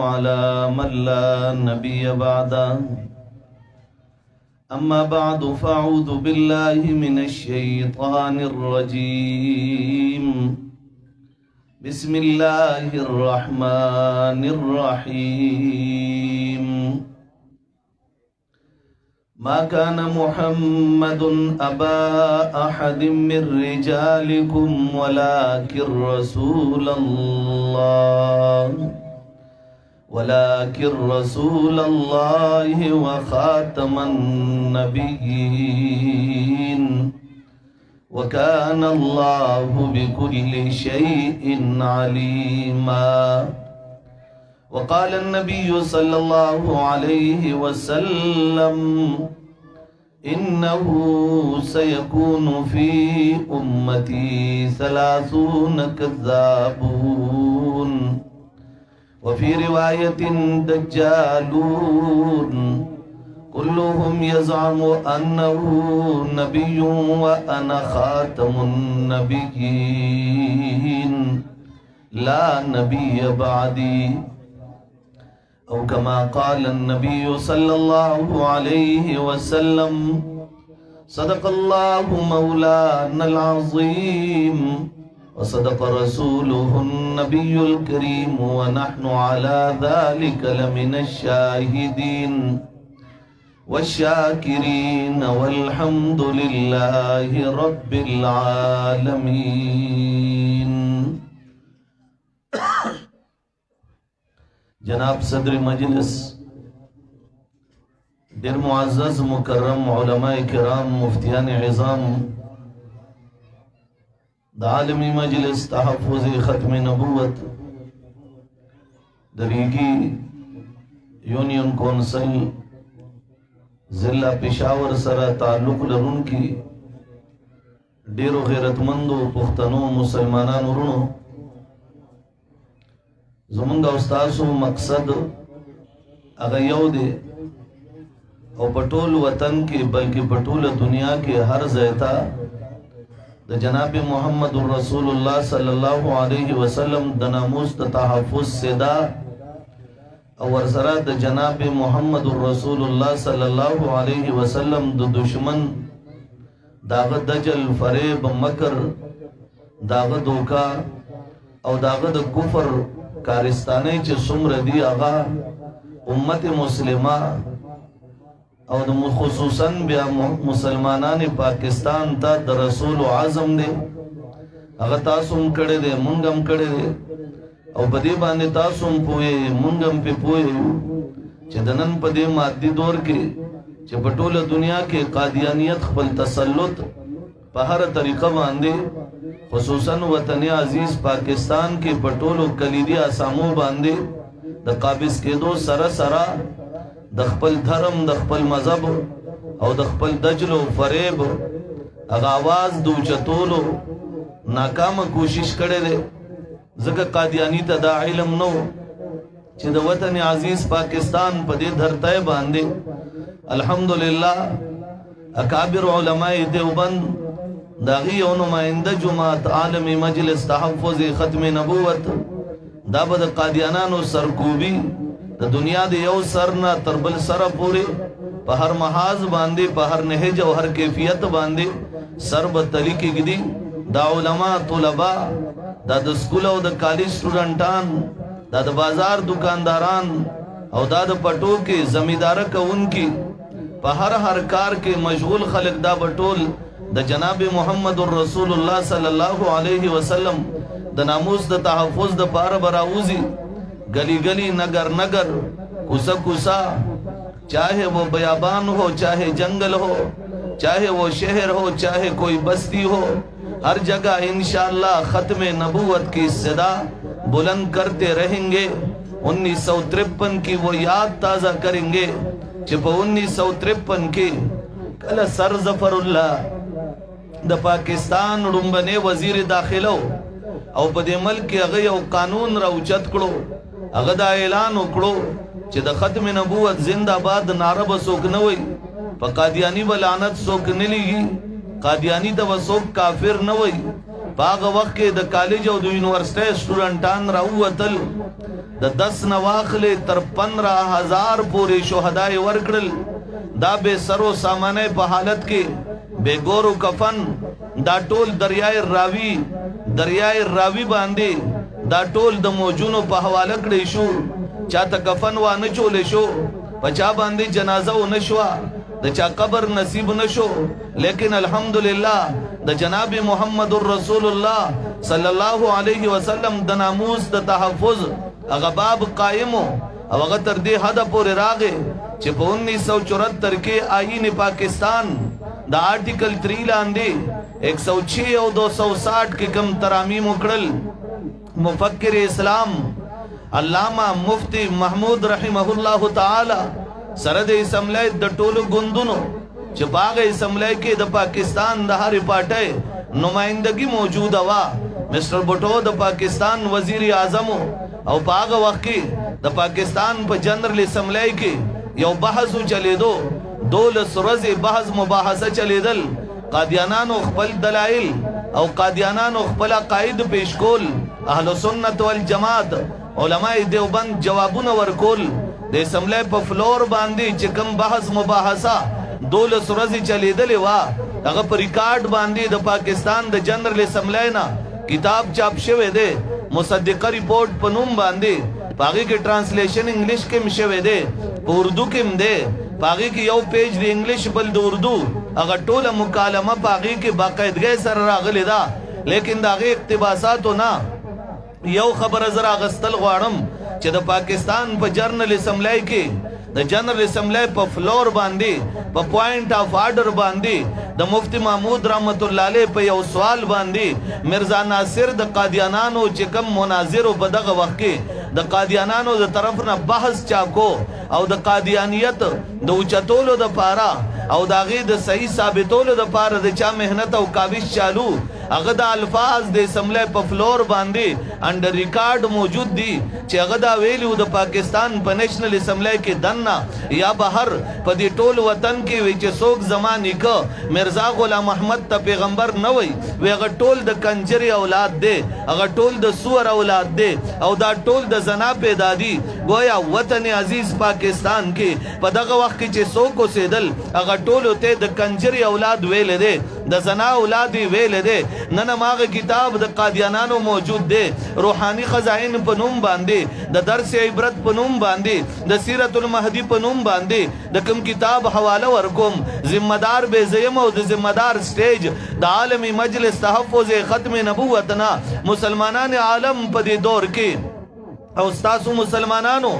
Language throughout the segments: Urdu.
على من لا نبي بعده أما بعد فأعوذ بالله من الشيطان الرجيم بسم الله الرحمن الرحيم ما كان محمد أبا أحد من رجالكم ولكن رسول الله وخاتم النبيين وكان الله بكل شيء عليما. وقال النبي صلى الله عليه وسلم إنه سيكون في أمتي 30 كذابون وفي رواية دجالون كلهم يزعم أنه نبي وأنا خاتم النبيين لا نبي بعدي أو كما قال النبي صلى الله عليه وسلم. صدق الله مولانا العظيم وصدق رسوله النبي الكريم ونحن على ذلك لمن الشاهدين والشاكرين والحمد لله رب العالمين. جناب صدر مجلس، دیر معزز مکرم علماء کرام، مفتیان عظام، دا عالمی مجلس تحفظ ختم نبوت دریگی یونین کونسل ضلع پشاور سره تعلق لرون کی ډیرو غیرتمندو پښتنو مسلمانانو ورونو، زمونږ او ستاسو مقصد هغه یو دی او په ټول وطن کې بلکې په ټوله دنیا کې هر ځای ته د جناب محمد رسول الله صلی الله علیه وسلم د ناموس د تحفظ سدا او ورسره د جناب محمد رسول الله صلی الله علیه وسلم د دشمن داغه دجل فریب مکر داغه دوکا او داغه د کفر کارستانه چې څومره دی هغه امت مسلمه او خصوصاً بیا مسلمانان پاکستان تا د رسول عظم دی هغه تاسو هم کړی دی، مونږ هم کړی دی او په دې باندې تاسو هم پوهې مونږ هم پې پوهې چې د نن په دې مادي دور کې چې په ټوله دنیا کې قادیانیت خپل تسلط په هر طریقه باندې خصوصاً وطن عزیز پاکستان کې په ټولو کلیدي اسامو باندې د قابض کېدو سره سره د خپل دھرم، د خپل مذہب او د خپل دجل و فریب اغا آواز دو چتولو ناکام کوشش کرے دے. ذکر قادیانی تا دا علم نو چی دا وطن عزیز پاکستان پا دے دھرتائے باندے الحمدللہ اکابر علماء دیوبند داغی و نمائندہ جماعت عالمی مجلس تحفظ ختم نبوت دا با دا قادیانانو سرکوبی د دنیا د یو سر نه تر بل سره پورې په هر محاذ باندې په هر نهج او هر کیفیت باندې سر بدلی کېږي. دا علما، طلبا، دا د سکول او د کالج سټوډنټان، دا د بازار دکانداران او دا د پټو کې زمیندار کوونکی په هر کار کې مشغول خلق دا بټول د جناب محمد رسول الله صلی الله علیه وسلم د ناموس د تحفظ د پاره براوزی گلی گلی نگر نگر کوسا کوسا، چاہے وہ بیابان ہو، چاہے جنگل ہو، چاہے وہ شہر ہو، چاہے کوئی بستی ہو، ہر جگہ انشاءاللہ ختم نبوت کی صدا بلند کرتے رہیں گے. 1953 کی وہ یاد تازہ کریں گے چپ 1953 کی کل سر ظفر اللہ دا پاکستان رنبنے وزیر داخلو او پا دے ملک اغی او قانون را اوچت کرو، اغدا اعلان اکڑو چی دا ختم نبوت زندہ باد نعرب سوک نوئی پا قادیانی بلانت سوک نلیگی، قادیانی دا سوک کافر نوئی. پا آغا وقت کے the college O the university سٹوڈنٹان راوتل دا 10 نواخلے تر 15,000 پورے شہدائے ورکڑل دا بے سر و سامانے پا حالت کے بے گور و کفن دا ٹول دریائے راوی باندے دا ٹول دا موجونو پا حوالکڑے شو چاہتا کفن وانچولے شو پچا باندے جنازہ و نشوا دا چا قبر نصیب نشو لیکن الحمدللہ دا جناب محمد الرسول اللہ صلی اللہ علیہ وسلم دا ناموس دا تحفظ اغباب قائمو او اغتر دے حد پور راغے چھے پا 1974 کے آئین پاکستان دا آرٹیکل 3 لاندے 106 او 260 کے کم ترامیم اکڑل مفکر اسلام علامہ مفتی محمود رحمہ اللہ تعالی سرد اسمبلی دا ٹولو گندنو چپاگ اسمبلی کے دا پاکستان دا ہر پاٹے نمائندگی موجود ہوا مسٹر بٹو دا پاکستان وزیر اعظمو او پاگ وقتی دا پاکستان پا جنرل اسمبلی کے یو بحثو چلے دو لسرز بحث مباحثہ چلے دل قادیانانو اخپل دلائل او قادیانانو اخپل قائد پیشکول اہل سنت والجماعت علماء دیوبند جوابون ورکول دے اسمبلی پا فلور باندی چکم بحث مباحثہ دول سرزی چلی دلی وا اگر پر ریکارڈ باندی دا پاکستان دا جنرل اسمبلی نا کتاب چاپ شوے دے مصدقہ ریپورٹ پنوم باندی پاگی کی ٹرانسلیشن انگلیش کم شوے دے پا اردو کم دے پاگی کی یو پیج دی انگلیش بل دا اردو اگر طول مکالمہ پاگی کی باقیدگی سر راغلی دا لیکن دا غی اقتباساتو نا یو خبر ازر آغستل غوارم چہ دا پاکستان پا جنرل اسمبلی کی دا جنرل اسمبلی پا فلور باندی پا پوائنٹ آف آرڈر باندی دا مفتی محمود رحمت اللہ علیہ پا یو سوال باندی مرزا ناصر دا قادیانانو چکم مناظرو بدغ وقت کی دا قادیانانو دا طرفنا بحث چاکو او دا قادیانیت دا اچتولو دا پارا او دا غی دا صحیح ثابتولو دا پارا دا چا محنت او کاوش چالو اغدا الفاظ دے اسمبلی پا فلور باندی انڈر ریکارڈ موجود دی چی اغدا ویلیو دا پاکستان پا نیشنل اسمبلی کی دننا یا بہر پا دی ٹول وطن کی ویچے سوک زمانی کا مرزا غلام احمد تا پیغمبر نوی وی اگر ٹول دا کنجری اولاد دے اگر ٹول دا سور اولاد دے او دا ٹول دا زنا پیدا دی گویا وطن عزیز پاکستان کی پا دغا وقت کی چے سوکو سیدل اگر ٹولو تے دا کنجری اولاد ویلے دے دا زنا اولادی ویلے دے ننم آغا کتاب دا قادیانانو موجود دے روحانی خزائن پنوم باندے دا درس عبرت پنوم باندے دا سیرت المہدی پنوم باندے دا کم کتاب حوالہ ورکم ذمہ دار بے زیم و دا ذمہ دار سٹیج دا عالمی مجلس تحفظ ختم نبوتنا مسلمانان عالم پا دی دور کے او ستاسو مسلمانانو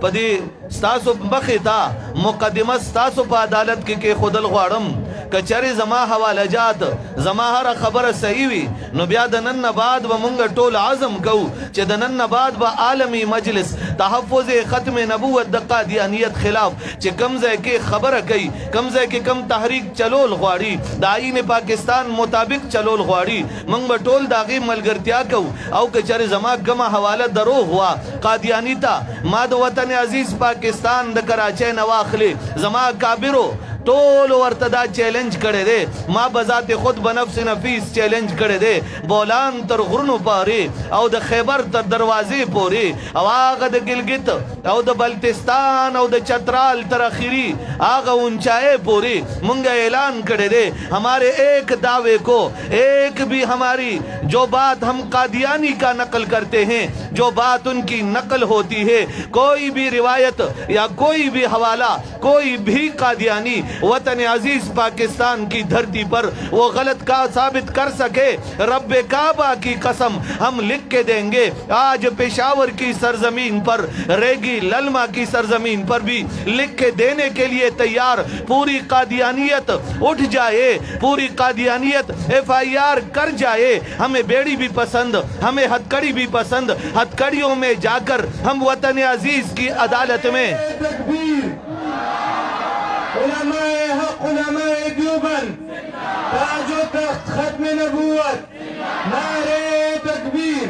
پا دی ستاسو بخیتا مقدمہ ستاسو پا عدالت کے خودل غوارم کچری زما حوالہ جات زما ہر خبر صحیح وی نو بیا دنن بعد با منگا ٹول عظم کو چہ دنن بعد با عالمی مجلس تحفظ ختم نبوت دا قادیانیت خلاف چہ کمزے کے خبر کئی کمزے کے کم تحریک چلول غواری دا آئین پاکستان مطابق چلول غواری منگ با ٹول داغی ملگرتیا کو او کچری زما گما حوالہ درو ہوا قادیانی تا ماد وطن عزیز پاکستان دا کراچے نواخلے زما کابرو طول ورتدا چیلنج کرے دے ما بذات خود بنفس نفیس چیلنج کرے دے بولان تر غرنو پاری او دا خیبر تر دروازے پوری او آغا دا گلگت او دا بلتستان او دا چترال تر اخیری آغا انچائے پوری منگا اعلان کرے دے ہمارے ایک دعوے کو ایک بھی ہماری جو بات ہم قادیانی کا نقل کرتے ہیں جو بات ان کی نقل ہوتی ہے کوئی بھی روایت یا کوئی بھی حوالہ کوئی بھی قادیانی وطن عزیز پاکستان کی دھرتی پر وہ غلط کا ثابت کر سکے رب کعبہ کی قسم ہم لکھ کے دیں گے آج پشاور کی سرزمین پر ریگی للما کی سرزمین پر بھی لکھ کے دینے کے لیے تیار پوری قادیانیت اٹھ جائے پوری قادیانیت ایف آئی آر کر جائے ہمیں بیڑی بھی پسند ہمیں ہتکڑی بھی پسند ہتکڑیوں میں جا کر ہم وطن عزیز کی عدالت میں علماء حق علماء دیوبند تاج و تخت ختم نبوت نعرے تکبیر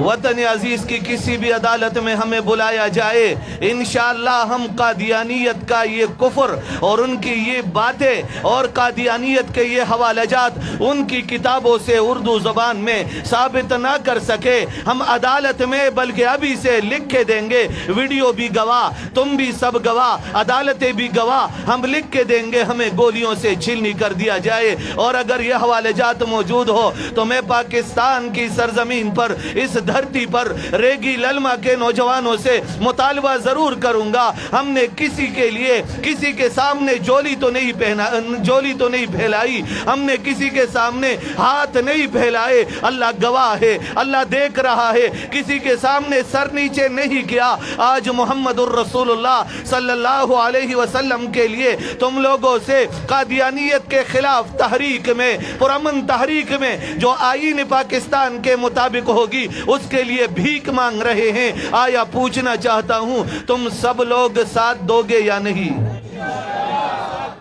وطن عزیز کی کسی بھی عدالت میں ہمیں بلایا جائے، انشاءاللہ ہم قادیانیت کا یہ کفر اور ان کی یہ باتیں اور قادیانیت کے یہ حوالہ جات ان کی کتابوں سے اردو زبان میں ثابت نہ کر سکے، ہم عدالت میں بلکہ ابھی سے لکھ کے دیں گے، ویڈیو بھی گواہ، تم بھی سب گواہ، عدالتیں بھی گواہ، ہم لکھ کے دیں گے ہمیں گولیوں سے چھلنی کر دیا جائے۔ اور اگر یہ حوالہ جات موجود ہو تو میں پاکستان کی سرزمین پر، اس دھرتی پر ریگی للما کے نوجوانوں سے مطالبہ ضرور کروں گا، ہم نے کسی کے لیے کسی کے سامنے جولی تو نہیں پھیلائی، ہم نے کسی کے سامنے ہاتھ نہیں پھیلائے، اللہ گواہ ہے، اللہ دیکھ رہا ہے، کسی کے سامنے سر نیچے نہیں کیا۔ آج محمد الرسول اللہ صلی اللہ علیہ وسلم کے لیے تم لوگوں سے قادیانیت کے خلاف تحریک میں، پرامن تحریک میں جو آئین پاکستان کے مطابق ہوگی اس کے لیے بھیک مانگ رہے ہیں۔ آیا پوچھنا چاہتا ہوں تم سب لوگ ساتھ دو گے یا نہیں؟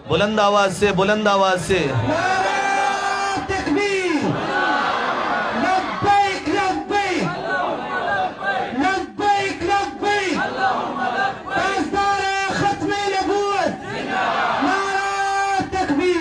بلند آواز سے، بلند آواز سے۔ نعرہ تکبیر، لبیک لبیک، لبیک لبیک، پاسدار ختم نبوت، نعرہ تکبیر۔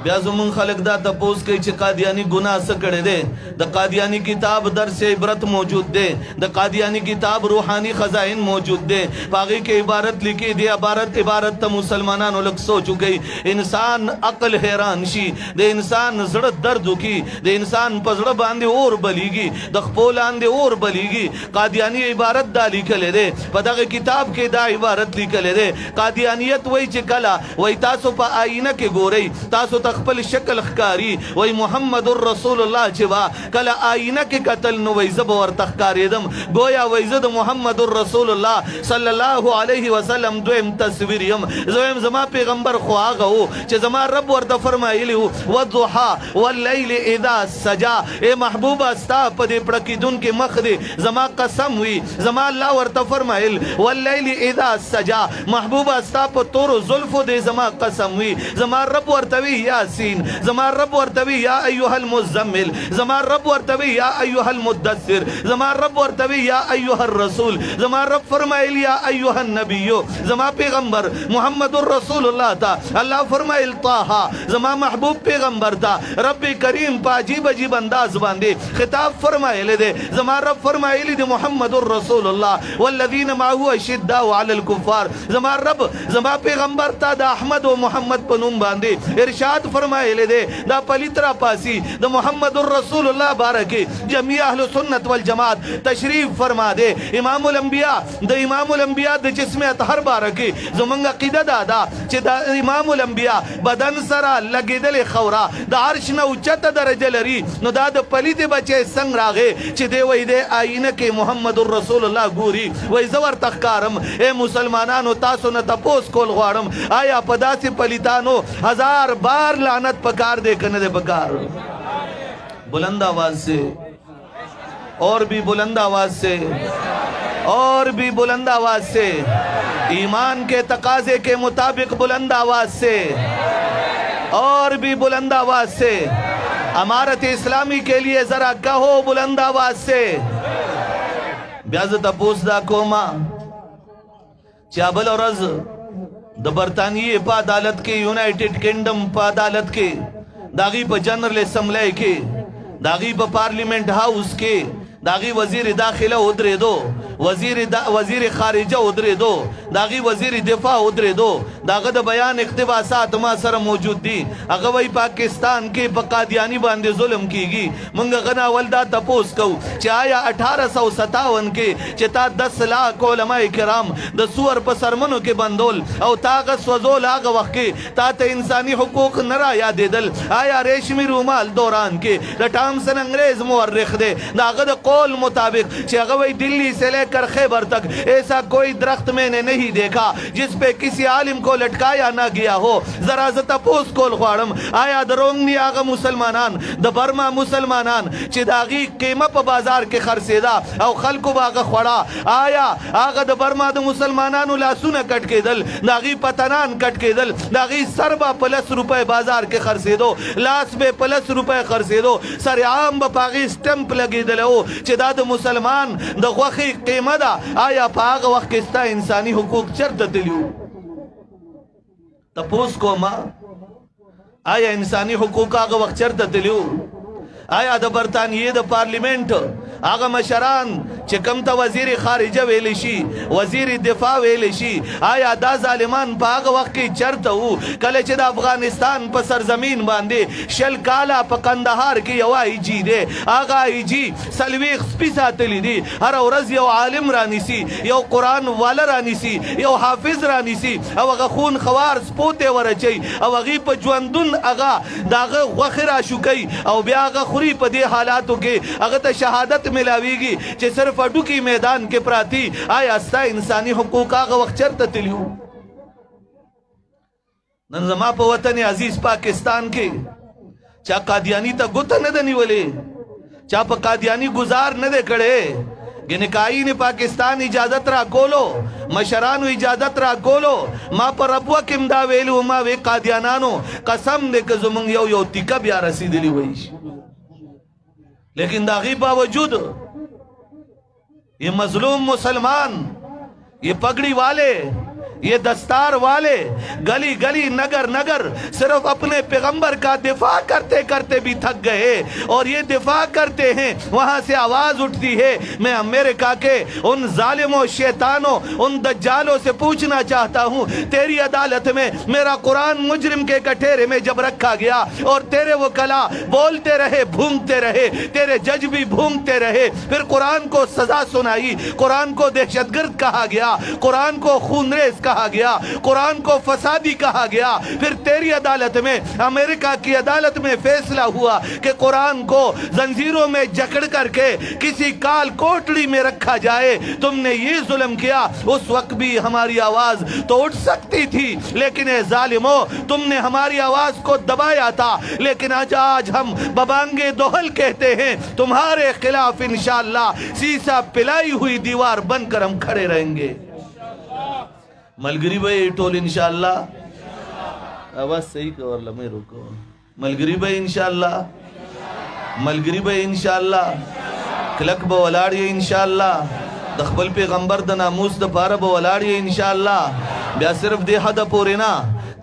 بیا زمون خلق دا تپوس کئی چھ قادیانی گناہ سکڑے دے، دا قادیانی کتاب درس عبرت موجود دے، دا قادیانی کتاب روحانی خزائن موجود دے، باغی کے عبارت لکھی دے، عبارت تا مسلمانانو لگ سو چکے، انسان عقل حیران شی، دے انسان زڑت درد کی، دے انسان پزڑ باندے اور بلیگی، دخپولان دے اور بلیگی۔ قادیانی عبارت دا لکھلے دے، پدا کتاب کے دا عبارت لکھلے دے، قادیانیت وہی چکلا، وہی تاسو پا آئینہ کے گو رہی، تاسو تخپل شکل خکاری، وہی محمد الرسول اللہ چھوا کلا آئینہ کے قتل نو وہی زب اور تخکاری دم گویا وہی زد محمد الرسول اللہ صلی اللہ علیہ وسلم دویم تصویریم زویم زما پیغمبر خواہ ہو چھے زما رب ورد فرمائی لیو والضحا واللیل اذا سجا، اے محبوب استا پدے پڑکی دن کے مخدے زما قسم ہوئی، زما اللہ ورد فرمائی واللیل اذا سجا، محبوب استا پتور ظلف دے زما قسم ہوئی، زما رب ورتوی یاسین، زما رب ورتوی یا ایوہ المزمل، زما رب ورتوی یا ایوہ المدثر، زما رب ورتوی یا ایوہ الرسول، زما رب فرمائل یا ایوہ النبیو، زما پیغمبر محمد الرسول اللہ تا، اللہ فرمائل طاہا، زما محبوب پیغمبر تا، رب کریم پا عجیب عجیب انداز باندے خطاب فرمائل دے، زما رب فرمائل دے محمد الرسول اللہ والذین معہو اشداء علی الکفار، زما رب زما پیغمبر تا دا احمد و محمد پنوم باندے ارشاد فرمائے لے دے، دا پلیترا پاسی دا محمد الرسول اللہ بارکی جمعی اہل سنت والجماعت تشریف فرما دے، امام الانبیاء دا جسم اطہر بارکی زمانگا قیدہ دادا چی دا امام الانبیاء بدن سرا لگی دل خورا دا عرشنا اچت درجہ لری، نو دا دا پلیت بچے سنگ راگے چی دے وی دے آئینہ کے محمد الرسول اللہ گوری وی زور تخکارم، اے مسلمانانو تاسو نتا پوس کول غوارم، آیا پدا سی پلیتانو ہزار بار لعنت پکار دے کنے دے پکار، بلند آواز سے اور بھی بلند آواز سے اور بھی بلند آواز سے، ایمان کے تقاضے کے مطابق بلند آواز سے اور بھی بلند آواز سے، امارت اسلامی کے لیے ذرا کہو بلند آواز سے۔ بیازت اپوس دا کوما چابل اور رز دا برطانیہ پا عدالت کے، یونائٹڈ کنڈم پا عدالت کے، داغی پا جنرل اسمبلی کے، داغی پا پارلیمنٹ ہاؤس کے، داغی وزیر داخلہ ادرے دو، وزیر خارجہ ادرے دو، داغی وزیر دفاع ادرے دو، داغد بیان اقتباسات ما سر موجود دی، اگوئی پاکستان کے قادیانی باندے ظلم کی گی، منگا غنا والدہ تپوس کو چی آیا 1857 کے چتا 10 لاکھ علماء کرام دا سور پسرمنو کے بندول او تاغس وزول آگا وقت کے تاتا انسانی حقوق نرا یا دے دل، آیا ریشمی رومال دوران کے دا ٹامسن انگریز مورخ دے داغد قول مطابق چی اگوئی دلی سے لے کر خیبر تک ایسا کوئی درخت میں نے نہیں دیکھا جس پہ کسی عالم کو لٹکایا نہ گیا ہو. ذرا زتپوس کول غواړم آیا درونگنی آغا مسلمانان دا برما مسلمانان چی داغی قیمہ پا بازار کے خرسیدہ او خلقو باغا خوڑا آیا آغا دا برما دا مسلمانانو لاسونا کٹ کے دل داغی پتنان کٹ کے دل داغی سر با +روپے بازار کے خرسیدو لاس بے +روپے خرسیدو سر عام با پاغی سٹمپ لگی دلو چی دا دا مسلمان دا غوخی قیمہ دا آیا پا آغا وقت کستا انسانی حقوق چرت دلیو تپوس کو ماں آیا انسانی حقوق آغا وقت چرت دلیو آیا دا برطانیہ دا پارلیمنٹ آغا مشران چکم تا وزیر خارجہ ویلشی وزیر دفاع ویلشی آیا دا ظالمان پا آغا وقت کی چرتا ہو کلے چی دا افغانستان پا سرزمین باندے شل کالا پا قندہار کی یو آئی جی دے آغا آئی جی سلویخ سپیسا تلی دی ہر ورز you Alam Rani C you قرآن والا رانی سی یو حافظ رانی سی او اغا خون خوار سپوتے ورچی او اغی پا جواندن اغا دا اغا غخرا شکی او بیا اغا خوری پا دے حالاتو کے اغا تا شہادت ملاوی گی چی صرف اڈو کی میدان کے پراتی آیا استا انسانی حقوق آغا وقت چرتا تلیو ننظمہ پا وطن عزیز پاکستان کے چا قادیانی تا گتا ندنی والے چا پا قادیانی گزار ندے کڑے گنکائی نے پاکستان اجازت را کولو مشرانو اجازت را کولو ما پر ربوہ کم دا ویلو ما وی قادیانانو قسم دے کہ زمانگ یو تکا بیا رسید لی ویش لیکن داغی باوجود یہ مظلوم مسلمان یہ پگڑی والے یہ دستار والے گلی گلی نگر نگر صرف اپنے پیغمبر کا دفاع کرتے کرتے بھی تھک گئے اور یہ دفاع کرتے ہیں وہاں سے آواز اٹھتی ہے. میں امریکہ کے ان ظالموں شیطانوں ان دجالوں سے پوچھنا چاہتا ہوں تیری عدالت میں میرا قرآن مجرم کے کٹھیرے میں جب رکھا گیا اور تیرے وکلا بولتے رہے بھونگتے رہے تیرے جج بھی بھونگتے رہے پھر قرآن کو سزا سنائی قرآن کو دہشت گرد کہا گیا قرآن کو خونریز کہا گیا قرآن کو فسادی کہا گیا پھر تیری عدالت میں امریکہ کی عدالت میں فیصلہ ہوا کہ قرآن کو زنجیروں میں جکڑ کر کے کسی کال کوٹڑی میں رکھا جائے تم نے یہ ظلم کیا. اس وقت بھی ہماری آواز تو اٹھ سکتی تھی لیکن اے ظالموں تم نے ہماری آواز کو دبایا تھا لیکن آج ہم ببانگے دوہل کہتے ہیں تمہارے خلاف انشاءاللہ سیسا پلائی ہوئی دیوار بن کر ہم کھڑے رہیں گے. ملگری بھائی ٹول انشاءاللہ آواز صحیح کور لمحے روکو ملگری بھائی انشاءاللہ ملگری بھائی انشاءاللہ کلک با ولاڑی انشاءاللہ دخبل پیغمبر دا ناموس دا پارا با ولاڑی انشاءاللہ بیا صرف دے حد پورینا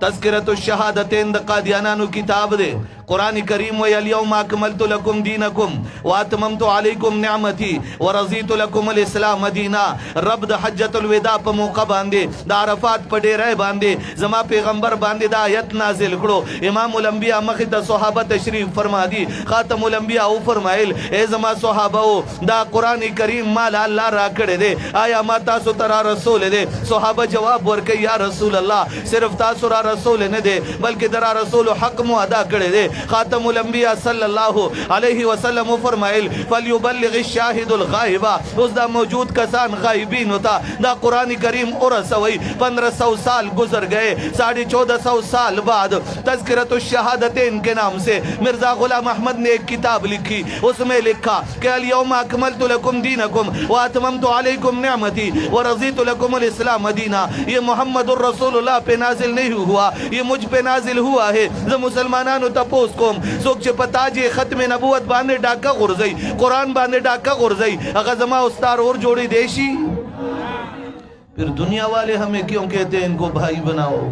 تذکرت الشہادتین دا قادیانانو کتاب دے قرآن کریم وی الیوم اکملت لکم دینکم واتممت علیکم نعمتی ورضیت لکم الاسلام دینا. رب دا حجت الوداع پا موقع باندے دا عرفات پا ڈیرے باندے زما پیغمبر باندے دا آیت نازل کرو. امام الانبیاء مخد صحابہ تشریف فرما دی خاتم الانبیاء او فرمائل اے زما صحابہ دا قرآن کریم مالا اللہ را کڑے دے آیا ما تاسو ترا رسول دے. صحابہ جواب ورکے یا رسول اللہ صرف تاسو را رسول نے دے بلکہ درا رسول حق مو ادا کڑے دے. خاتم الانبیاء صلی اللہ علیہ وسلم فرمائل فلیبلغ الشاہد الغائبہ اس دا موجود کسان غائبین ہوتا. دا قرآن کریم ارسوئی 1500 سال گزر گئے 1450 سال بعد تذکرت الشہادتین کے نام سے مرزا غلام احمد نے ایک کتاب لکھی اس میں لکھا کہ الیوم اکملت لکم دینکم واتممت علیکم نعمتی ورضیت لکم الاسلام دینا. یہ محمد الرسول اللہ پہ نازل نہیں ہوا یہ مجھ پہ نازل ہوا ہے. مسلمانانو تپوس کوم سوک چھ پتا جی ختم نبوت باندے ڈاکا غرزئی قرآن باندے ڈاکا غرزئی اغزمہ استار اور جوڑی دیشی. پھر دنیا والے ہمیں کیوں کہتے ہیں ان کو بھائی بناؤ.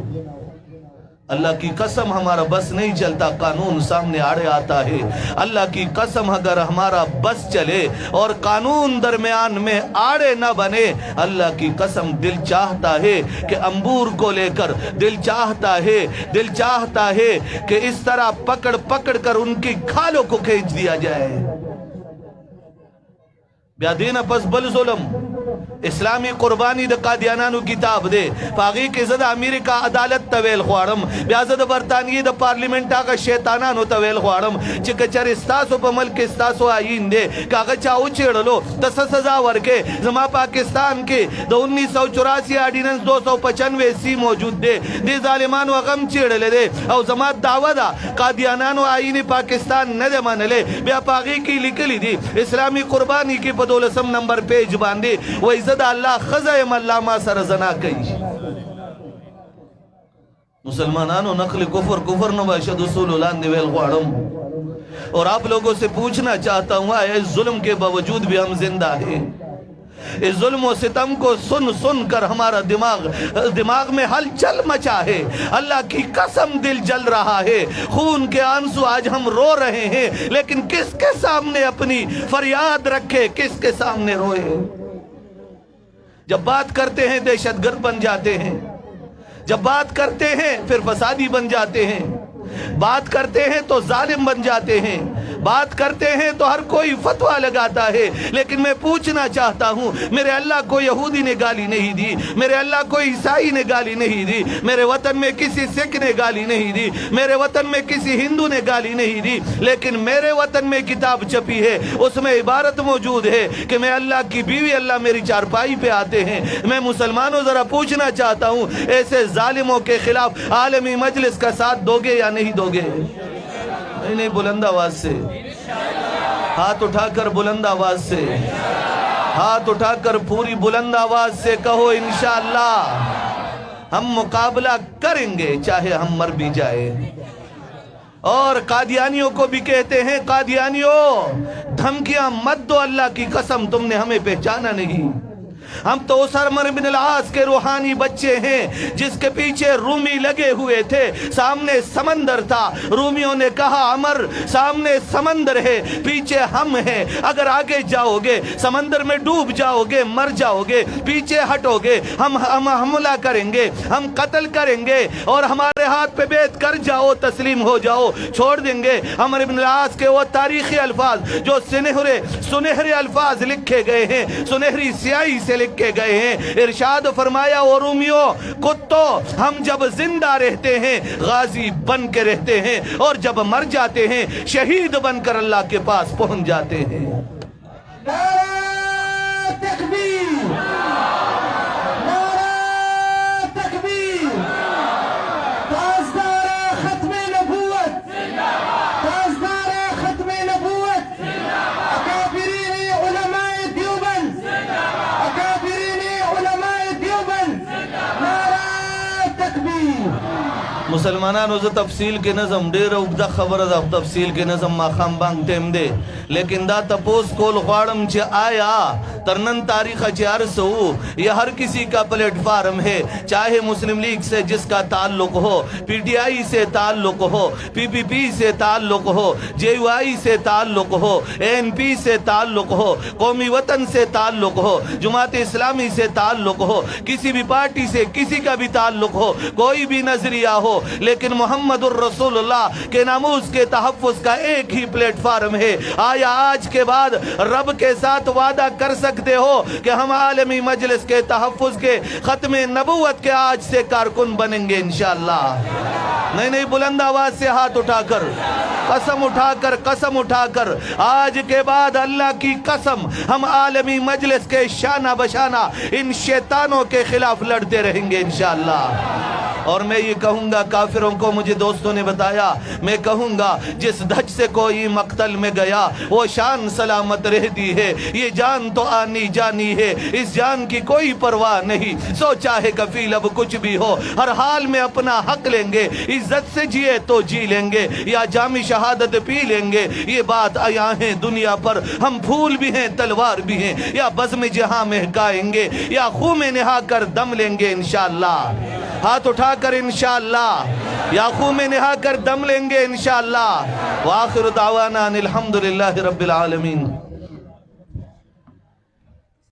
اللہ کی قسم ہمارا بس نہیں چلتا قانون سامنے آڑے آتا ہے. اللہ کی قسم اگر ہمارا بس چلے اور قانون درمیان میں آڑے نہ بنے اللہ کی قسم دل چاہتا ہے کہ امبور کو لے کر دل چاہتا ہے کہ اس طرح پکڑ پکڑ کر ان کی کھالوں کو کھینچ دیا جائے. بیا دینا پس بل ظلم اسلامی قربانی د قادیانانو کتاب دے پاغی کے زد امریکہ عدالت تویل خوارم بیازد برطانیہ د پارلیمنٹ آگا شیطانانو تویل خوارم چکچر استاسو پا ملک استاسو آئین دے کاغا چاہو چیڑلو تس سزا ورکے زما پاکستان کے دا 1984 آرڈیننس 295 سی موجود دے دی ظالمانو اغم چیڑلے دے او زما دعویٰ دا قادیانانو آئین پاکستان ندے مانلے بیا پاغی کی لکلی دی اسلامی قربانی کی پدولسم نمبر پیج باندے وہ عزت اللہ خزائم اللہ ما سر زنا کئی مسلمانانو نقل کفر نباشد اصول اولان دیویل خوارم اور آپ لوگوں سے پوچھنا چاہتا ہوں اس ظلم کے باوجود بھی ہم زندہ ہیں اس ظلم و ستم کو سن کر ہمارا دماغ میں ہلچل مچا ہے اللہ کی قسم دل جل رہا ہے خون کے آنسو آج ہم رو رہے ہیں لیکن کس کے سامنے اپنی فریاد رکھے کس کے سامنے روئے جب بات کرتے ہیں دہشت گرد بن جاتے ہیں جب بات کرتے ہیں پھر فسادی بن جاتے ہیں بات کرتے ہیں تو ظالم بن جاتے ہیں بات کرتے ہیں تو ہر کوئی فتوہ لگاتا ہے لیکن میں پوچھنا چاہتا ہوں میرے اللہ کو یہودی نے گالی نہیں دی میرے اللہ کو عیسائی نے گالی نہیں دی میرے وطن میں کسی سکھ نے گالی نہیں دی میرے وطن میں کسی ہندو نے گالی نہیں دی لیکن میرے وطن میں کتاب چھپی ہے اس میں عبارت موجود ہے کہ میں اللہ کی بیوی اللہ میری چارپائی پہ آتے ہیں میں مسلمانوں ذرا پوچھنا چاہتا ہوں ایسے ظالموں کے خلاف عالمی مجلس کا ساتھ دو گے یا نہیں دو گے نہیں بلند آواز سے ہاتھ اٹھا کر بلند آواز سے ہاتھ اٹھا کر پوری بلند آواز سے کہو انشاءاللہ ہم مقابلہ کریں گے چاہے ہم مر بھی جائیں اور قادیانیوں کو بھی کہتے ہیں قادیانیوں دھمکیاں مت دو اللہ کی قسم تم نے ہمیں پہچانا نہیں ہم تو اس عمرو بن العاص کے روحانی بچے ہیں جس کے پیچھے رومی لگے ہوئے تھے سامنے سمندر تھا رومیوں نے کہا عمر سامنے سمندر ہے پیچھے ہم ہیں اگر آگے جاؤ گے سمندر میں ڈوب جاؤ گے مر جاؤ گے پیچھے ہٹو گے ہم حملہ کریں گے ہم قتل کریں گے اور ہمارے ہاتھ پہ بیعت کر جاؤ تسلیم ہو جاؤ چھوڑ دیں گے عمرو بن العاص کے وہ تاریخی الفاظ جو سنہرے الفاظ لکھے گئے ہیں سنہری سیاہی سے لکھے گئے ہیں ارشاد فرمایا او رومیو کتو ہم جب زندہ رہتے ہیں غازی بن کے رہتے ہیں اور جب مر جاتے ہیں شہید بن کر اللہ کے پاس پہنچ جاتے ہیں نعرہ تکبیر نعرہ تکبیر تاجدار ختم نبوت تاجدار ختم نبوت اکابرین علماء دیوبند اکابرین علماء دیوبند نعرہ تکبیر مسلمانانو ز تفصیل کے نظم دیر اگدہ خبر دا تفصیل کے نظم ما خام بانگ تیم دے لیکن دا تپوس کول خوارم چے آیا ترنن تاریخ چے عرصو یہ ہر کسی کا پلیٹ فارم ہے چاہے مسلم لیگ سے جس کا تعلق ہو پی ٹی آئی سے تعلق ہو پی پی پی سے تعلق ہو جے یو آئی سے تعلق ہو این پی سے تعلق ہو قومی وطن سے تعلق ہو جماعت اسلامی سے تعلق ہو کسی بھی پارٹی سے کسی کا بھی تعلق ہو کوئی بھی نظریہ ہو لیکن محمد الرسول اللہ کے ناموس کے تحفظ کا ایک ہی پلیٹ فارم ہے آیا آج کے بعد رب کے ساتھ وعدہ کر سکتے ہو کہ ہم عالمی مجلس کے تحفظ کے ختم نبوت کے آج سے کارکن بنیں گے انشاءاللہ نہیں بلند آواز سے ہاتھ اٹھا کر قسم اٹھا کر آج کے بعد اللہ کی قسم ہم عالمی مجلس کے شانہ بشانہ ان شیطانوں کے خلاف لڑتے رہیں گے انشاءاللہ اور میں یہ کہوں گا کافروں کو مجھے دوستوں نے بتایا میں کہوں گا جس دھج سے کوئی مقتل میں گیا وہ شان سلامت رہتی ہے یہ جان تو آنی جانی ہے اس جان کی کوئی پرواہ نہیں سو چاہے کفیل اب کچھ بھی ہو ہر حال میں اپنا حق لیں گے عزت سے جیے تو جی لیں گے یا جامی شہادت پی لیں گے یہ بات آیا ہے دنیا پر ہم پھول بھی ہیں تلوار بھی ہیں یا بزم جہاں مہکائیں گے یا خون میں نہا کر دم لیں گے انشاءاللہ ہاتھ اٹھا کر انشاءاللہ یا خون میں نہا کر دم لیں گے انشاءاللہ وآخر دعوانا الحمدللہ رب العالمین